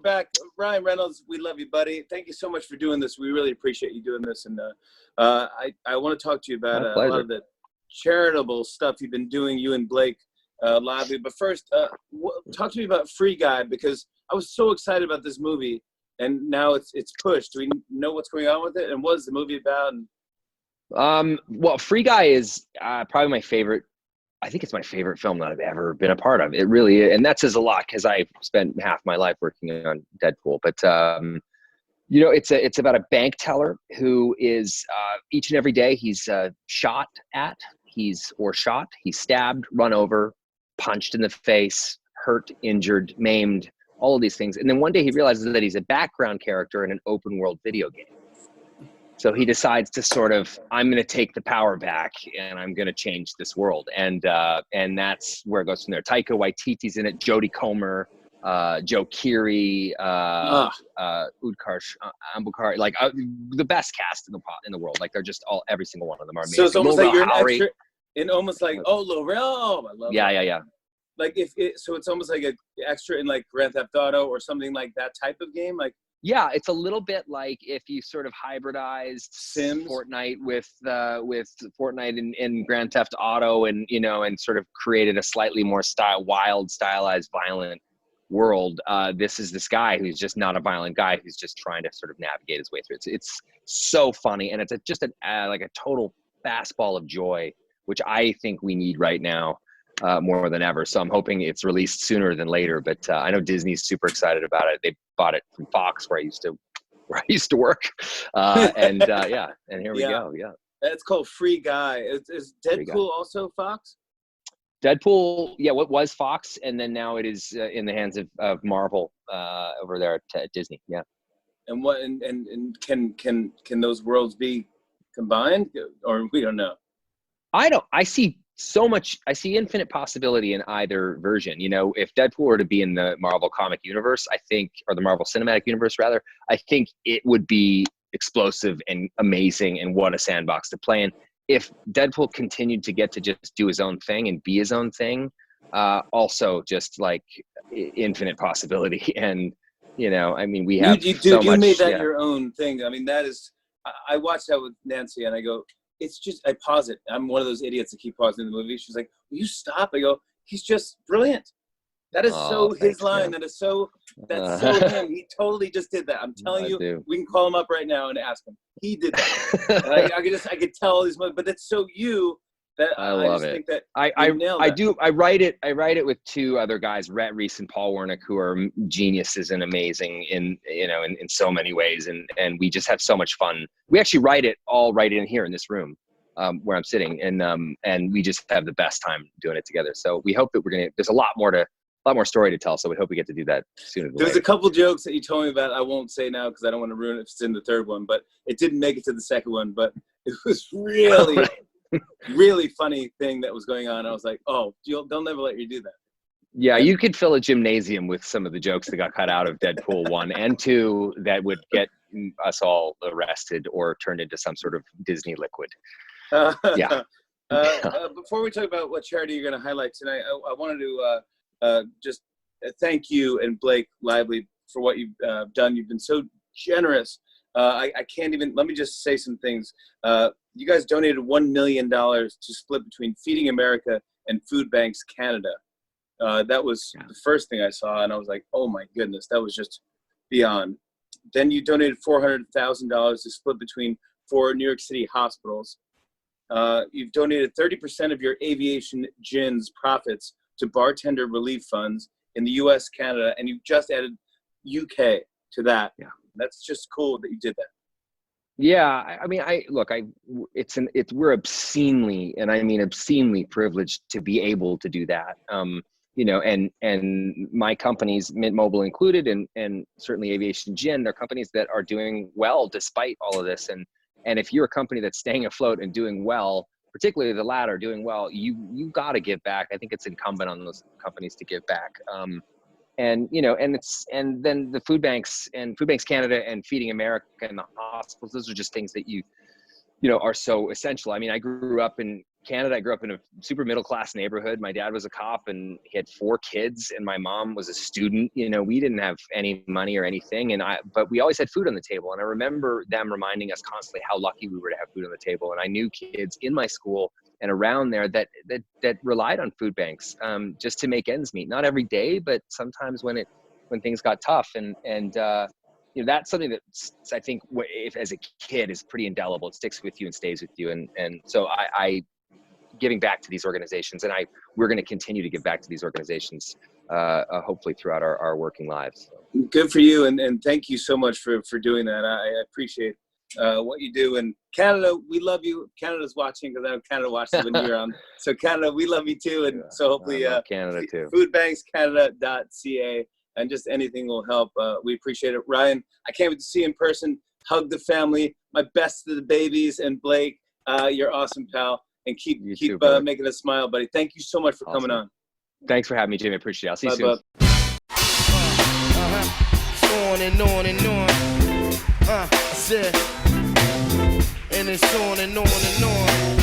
back. Ryan Reynolds, we love you, buddy. Thank you so much for doing this. We really appreciate you doing this. And I want to talk to you about a lot of the charitable stuff you've been doing, you and Blake Lively. But first, talk to me about Free Guy, because I was so excited about this movie, and now it's pushed. Do we know what's going on with it? And what is the movie about? Well, Free Guy is probably my favorite. I think it's my favorite film that I've ever been a part of. It really is. And that says a lot because I spent half my life working on Deadpool. But, it's about a bank teller who is each and every day he's shot at, he's stabbed, run over, punched in the face, hurt, injured, maimed, all of these things. And then one day he realizes that he's a background character in an open world video game. So he decides to I'm going to take the power back and I'm going to change this world. And that's where it goes from there. Taika Waititi's in it, Jodie Comer, Joe Keery, Utkarsh Ambudkar, like the best cast in the world. Like they're just every single one of them are amazing. So it's almost like you're an extra, Laurel. I love yeah. Like so it's almost like an extra in like Grand Theft Auto or something like that type of game, like. Yeah, it's a little bit like if you sort of hybridized Sims, Fortnite with Fortnite and Grand Theft Auto, and and sort of created a slightly more stylized, violent world. This is this guy who's just not a violent guy who's just trying to sort of navigate his way through it. It's so funny, and it's just like a total fastball of joy, which I think we need right now. More than ever. So I'm hoping it's released sooner than later, but I know Disney's super excited about it. They bought it from Fox where I used to work. And here we go. Yeah. That's called Free Guy. Is Deadpool also Fox? Deadpool, what was Fox, and then now it is in the hands of Marvel over there at Disney. Yeah. And what and can those worlds be combined, or we don't know? I see infinite possibility in either version. If Deadpool were to be in the Marvel comic universe, or the Marvel Cinematic Universe rather, I think it would be explosive and amazing, and what a sandbox to play in. If Deadpool continued to get to just do his own thing and be his own thing, also just like infinite possibility. And we have you made that your own thing. I mean, that is, I watched that with Nancy, and I go, it's just, I pause it. I'm one of those idiots that keep pausing the movie. She's like, will you stop? I go, he's just brilliant. That is his line. Man. That's so him. He totally just did that. I'm telling you, we can call him up right now and ask him. He did that. I could tell all these movies, but that's so you that I love it. Think that I do. I write it with two other guys, Rhett Reese and Paul Wernick, who are geniuses and amazing in so many ways, and we just have so much fun. We actually write it all right in here in this room where I'm sitting, and we just have the best time doing it together. So we hope that there's a lot more story to tell. So we hope we get to do that sooner than later. There's a couple jokes that you told me about. I won't say now because I don't want to ruin it if it's in the third one, but it didn't make it to the second one, but it was really really funny thing that was going on. I was like, they'll never let you do that. Yeah, you could fill a gymnasium with some of the jokes that got cut out of Deadpool 1 and 2 that would get us all arrested or turned into some sort of Disney liquid. Before we talk about what charity you're going to highlight tonight, I wanted to just thank you and Blake Lively for what you've done. You've been so generous. I can't even, let me just say some things. You guys donated $1 million to split between Feeding America and Food Banks Canada. That was the first thing I saw, and I was like, oh my goodness, that was just beyond. Then you donated $400,000 to split between 4 New York City hospitals. You've donated 30% of your aviation gin's profits to bartender relief funds in the U.S., Canada, and you just added UK to that. Yeah. That's just cool that you did that. Yeah, I mean, we're obscenely, and I mean obscenely privileged to be able to do that. And my companies, Mint Mobile included, and certainly Aviation Gin, they're companies that are doing well despite all of this. And if you're a company that's staying afloat and doing well, particularly the latter, doing well, you got to give back. I think it's incumbent on those companies to give back. And then the food banks and Food Banks Canada and Feeding America and the hospitals, those are just things that are so essential. I mean, I grew up in Canada, I grew up in a super middle class neighborhood. My dad was a cop and he had 4 kids, and my mom was a student. You know, we didn't have any money or anything, but we always had food on the table. And I remember them reminding us constantly how lucky we were to have food on the table. And I knew kids in my school and around there that relied on food banks just to make ends meet. Not every day, but sometimes when things got tough. And you know, that's something that I think, if as a kid, is pretty indelible. It sticks with you and stays with you. And so I giving back to these organizations, and we're going to continue to give back to these organizations, hopefully throughout our working lives. Good for you, and thank you so much for doing that. I appreciate what you do. And Canada, we love you. Canada's watching, because I know Canada watches when you're on. So Canada, we love you too, and so hopefully Canada too. Foodbankscanada.ca, and just anything will help. We appreciate it. Ryan, I can't wait to see you in person. Hug the family. My best to the babies, and Blake, you're awesome, pal. And keep making us smile, buddy. Thank you so much for coming on. Thanks for having me, Jimmy. I appreciate it. I'll see you soon. On and on and on. I said, and it's on and on and on.